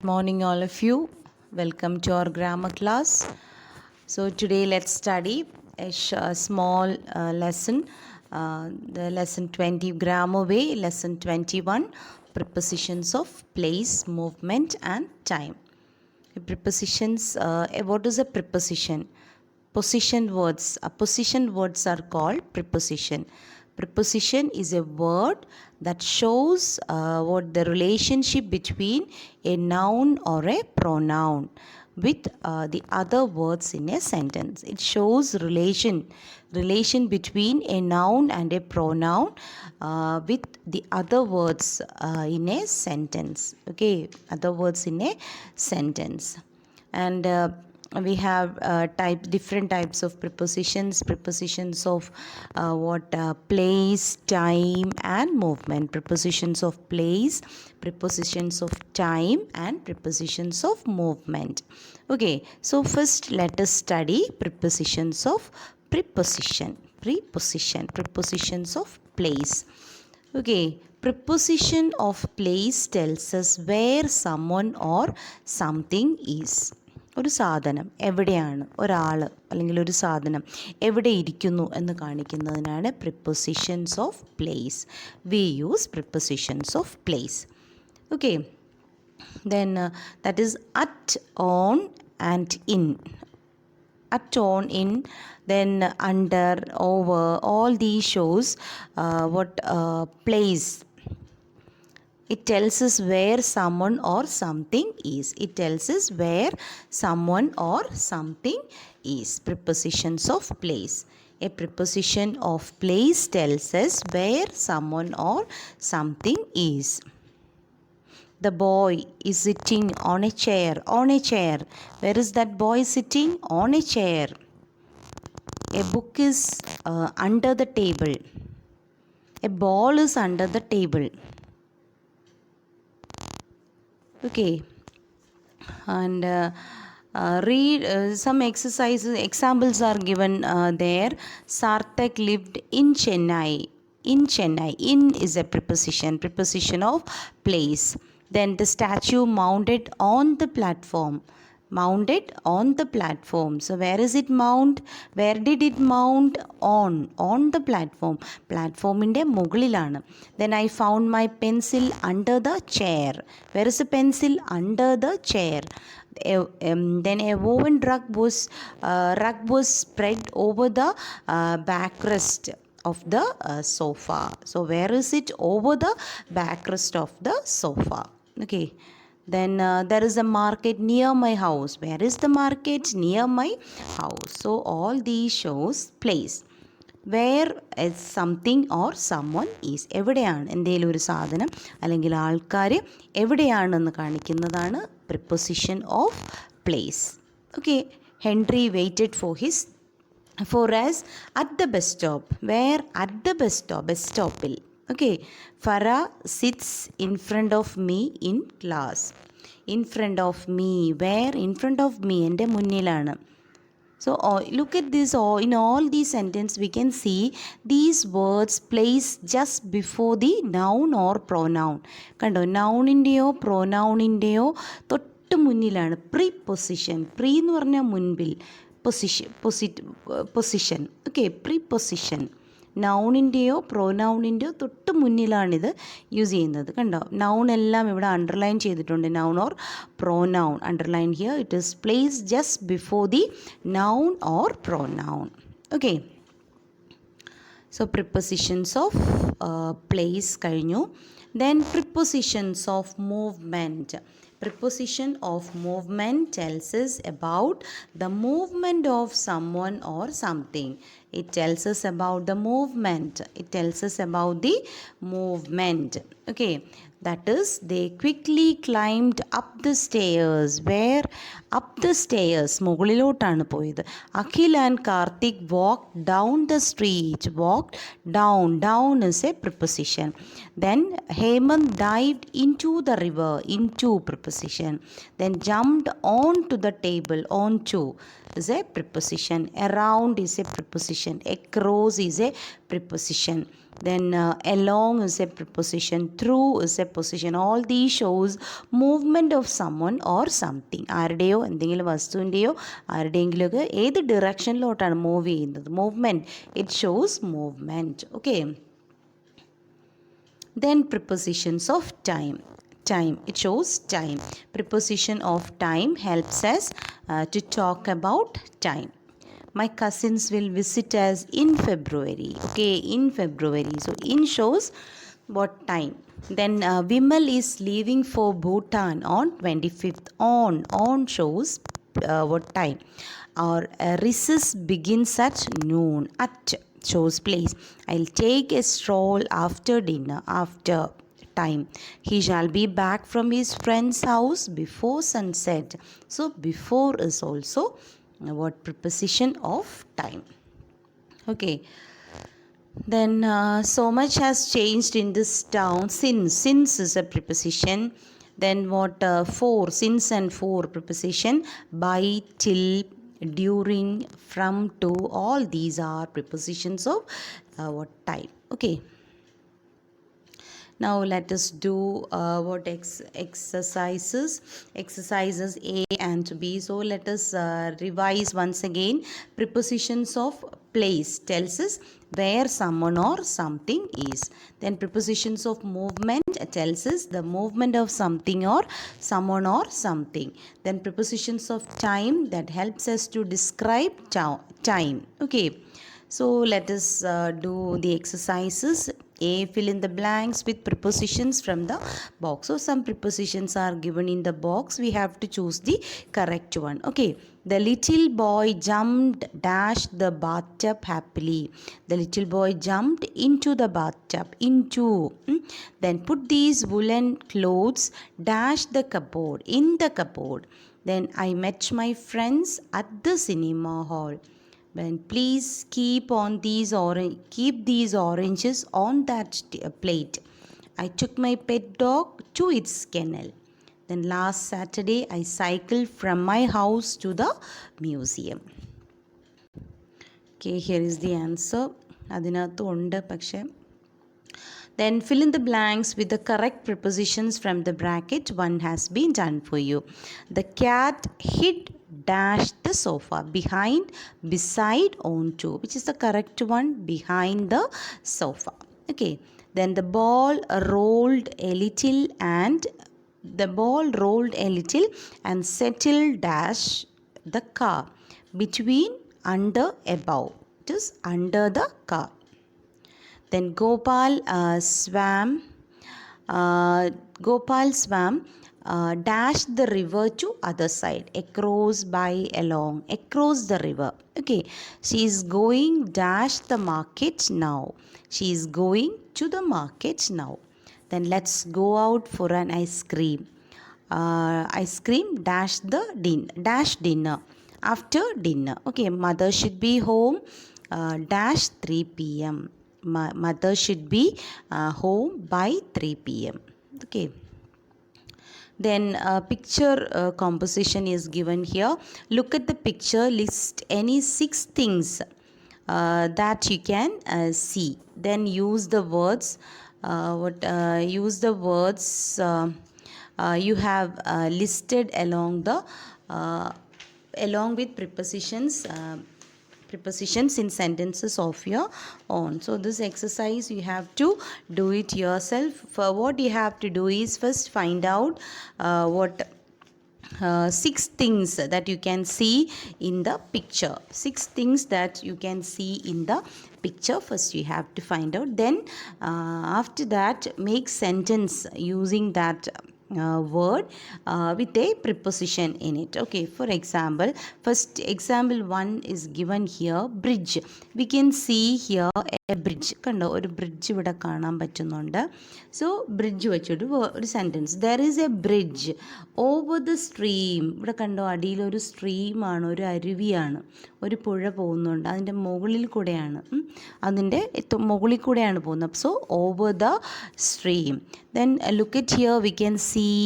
Morning, all of you. Welcome to our grammar class. So, today let's study a small lesson, the lesson 20 grammar way, lesson 21 prepositions of place, movement, and time. Prepositions, what is a preposition? Position words. Position words are called preposition. Preposition is a word that shows what the relationship between a noun or a pronoun with the other words in a sentence. It shows relation between a noun and a pronoun with the other words in a sentence. Okay, other words in a sentence. And we have different types of prepositions of place, time, and movement. Prepositions of place, prepositions of time, and prepositions of movement. Okay, so first let us study prepositions of prepositions of place. Okay, preposition of place tells us where someone or something is. ഒരു സാധനം എവിടെയാണ്, ഒരാൾ അല്ലെങ്കിൽ ഒരു സാധനം എവിടെ ഇരിക്കുന്നു എന്ന് കാണിക്കുന്നതിനാണ് prepositions of place. We use prepositions of place. Okay, then that is at, on, and in. At, on, in, then under, over, all these shows what place. It tells us where someone or something is. It tells us where someone or something is. Prepositions of place. A preposition of place tells us where someone or something is. The boy is sitting on a chair. On a chair. Where is that boy sitting? On a chair. A book is under the table. A ball is under the table. Okay, and read some examples are given there. Sarthak lived in Chennai. In is a preposition of place. Then the statue mounted on the platform. So where is it mount? Where did it mount? On the platform inde മുകളിലാണ്. Then I found my pencil under the chair. Where is the pencil? Under the chair. Then a woven rug was spread over the backrest of the sofa. So where is it? Over the backrest of the sofa. Okay, then there is a market near my house. Where is the market? Near my house. So all these shows place. Where is something or someone is. എവിടെയാണ് എന്തെങ്കിലും ഒരു സാധനം അല്ലെങ്കിൽ ആൾക്കാർ എവിടെയാണെന്ന് കാണിക്കുന്നതാണ് preposition of place. Okay, Henry waited for us at the bus stop. Where? At the bus stopil. Okay, Farah sits in front of me in class. In front of me. Where? In front of me. എൻ്റെ മുന്നിലാണ്. So look at this. In all these sentences we can see these words place just before the noun or pronoun. കണ്ടോ, നൗണിൻ്റെയോ പ്രൊനൗണിൻ്റെയോ തൊട്ട് മുന്നിലാണ് പ്രീപൊസിഷൻ. Pre എന്ന് പറഞ്ഞാൽ മുൻപിൽ, position. Okay, പ്രീപൊസിഷൻ. നൗണിൻ്റെയോ പ്രൊനൗണിൻ്റെയോ തൊട്ട് മുന്നിലാണിത് use ചെയ്യുന്നത്. കണ്ടോ, നൗൺ എല്ലാം ഇവിടെ അണ്ടർലൈൻ ചെയ്തിട്ടുണ്ട്. Noun or pronoun underline here. It is place just before the noun or pronoun. Okay, so prepositions of place കഴിഞ്ഞു. Then prepositions of movement. Preposition of movement tells us about the movement of someone or something. It tells us about the movement. It tells us about the movement. Okay, that is they quickly climbed up the stairs. Where? Up the stairs. മുകളിലോട്ടാണ് പോയത്. Akhil and Karthik walked down the street. Walked down. Down is a preposition. Then Hemant dived into the river. Into preposition. Then jumped onto the table. Onto is a preposition. Around is a preposition. Across is a preposition. Then along is a preposition, through is a position. All these shows movement of someone or something. ആരുടെയോ എന്തെങ്കിലും വസ്തുവിൻ്റെയോ ആരുടെയെങ്കിലുമൊക്കെ ഏത് ഡിറക്ഷനിലോട്ടാണ് move ചെയ്യുന്നത്, movement, it shows movement. Okay. Then prepositions of time. Time, it shows time. Preposition of time helps us to talk about time. My cousins will visit us in February. Okay, in February. So in shows what time. Then Vimal is leaving for Bhutan on 25th. On shows what time. Or recess begins at noon. At shows place. I'll take a stroll after dinner. After time. He shall be back from his friend's house before sunset. So before is also what preposition of time. Okay. Then so much has changed in this town. Since is a preposition. Then what for, since and for preposition. By, till, during, from, to, all these are prepositions of what time. Okay. Now let us do what exercises A and B. So let us revise once again. Prepositions of place tells us where someone or something is. Then prepositions of movement tells us the movement of something or someone or something. Then prepositions of time that helps us to describe time. Okay. So let us do the exercises. A, fill in the blanks with prepositions from the box. So some prepositions are given in the box. We have to choose the correct one. Okay. The little boy jumped, dashed the bathtub happily. The little boy jumped into the bathtub. Into. Then put these woolen clothes, dash the cupboard. In the cupboard. Then I met my friends at the cinema hall. Then please keep these oranges on that plate. I took my pet dog to its kennel. Then last Saturday I cycled from my house to the museum. Okay, here is the answer. അതിനകത്ത് ഉണ്ട് പക്ഷേ. Then fill in the blanks with the correct prepositions from the bracket. One has been done for you. The cat hid dash the sofa. Behind, beside, onto, which is the correct one, behind the sofa. Okay. Then the ball rolled a little and settled dash the car. Between, under, above. It is under the car. Then Gopal swam dash the river to other side. Across, by, along. Across the river. Okay. She is going dash the market now. She is going to the market now. Then let's go out for an ice cream. Ice cream dash dinner. After dinner. Okay. Mother should be home dash 3 p.m. Mother should be home by 3 p.m. Okay. Then picture composition is given here. Look at the picture. List any 6 things that you can see. Then use the words. You have listed along with prepositions in sentences of your own. So this exercise you have to do it yourself. For what you have to do is first find out what 6 things that you can see in the picture. 6 things that you can see in the picture. First you have to find out. Then after that make sentence using that word with a preposition in it. Okay, for example, first example 1 is given here, bridge. We can see here a bridge. കണ്ടോ, ഒരു bridge ഇവിടെ കാണാൻ പറ്റുന്നുണ്ട്. So bridge വെച്ചിട്ട് ഒരു sentence. There is A bridge over the stream. ഇവിടെ കണ്ടോ, അടിയിലൊരു സ്ട്രീമാണ്, ഒരു അരുവിയാണ്, ഒരു പുഴ പോകുന്നുണ്ട്, അതിൻ്റെ മുകളിൽ കൂടെയാണ് പോകുന്നത്. So over the stream. Then look at here, we can see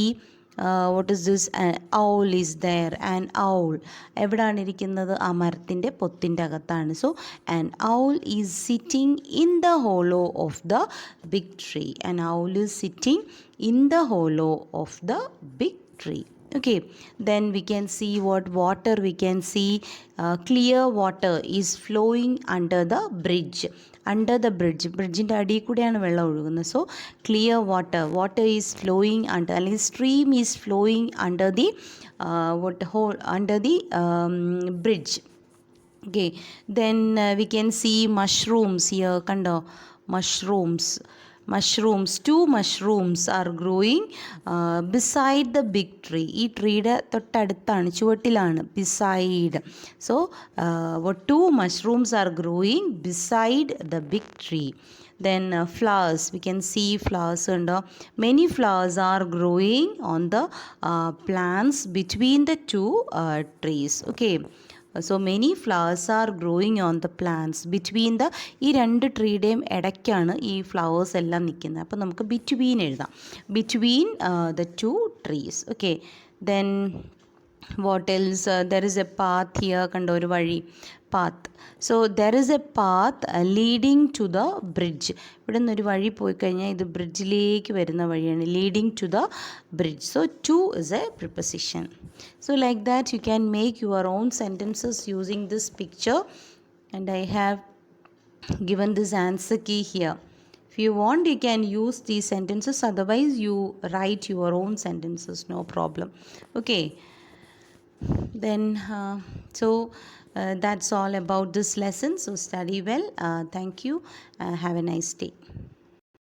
what is this? An owl is there. An owl. എവിടാണ് ഇരിക്കുന്നത്? ആ മരത്തിൻ്റെ പൊത്തിൻ്റെ അകത്താണ്. So an owl is sitting in the hollow of the big tree. An owl is sitting in the hollow of the big tree. Okay, then we can see what water we can see. Clear water is flowing under the bridge. Under the bridge, ബ്രിഡ്ജിൻ്റെ അടിയിൽ കൂടെയാണ് വെള്ളം ഒഴുകുന്നത്. So clear water is flowing under, അല്ലെങ്കിൽ stream is flowing under the under the bridge. Okay, then we can see mushrooms here. Kando, mushrooms, two mushrooms are growing beside the big tree. ഈ ട്രീയുടെ തൊട്ടടുത്താണ്, ചുവട്ടിലാണ്, beside. So what two mushrooms are growing beside the big tree. Then flowers, we can see flowers, and many flowers are growing on the plants between the two trees. Okay, so many flowers are growing on the plants between the, ഈ രണ്ട് ട്രീയുടെയും ഇടയ്ക്കാണ് ഈ flowers എല്ലാം നിൽക്കുന്നത്. അപ്പോൾ നമുക്ക് between എഴുതാം, between the two trees. Okay, then what else? There is a path here. കണ്ടോ, ഒരു വഴി, path. So there is a path leading to the bridge. ഇവിടെ നിന്നൊരു വഴി പോയി കഴിഞ്ഞാൽ ഇത് ബ്രിഡ്ജിലേക്ക് വരുന്ന വഴിയാണ്, leading to the bridge. So to is a preposition. So like that you can make your own sentences using this picture, and I have given this answer key here. If you want, you can use these sentences, otherwise you write your own sentences, no problem. Okay, then that's all about this lesson. So study well. Thank you. Have a nice day.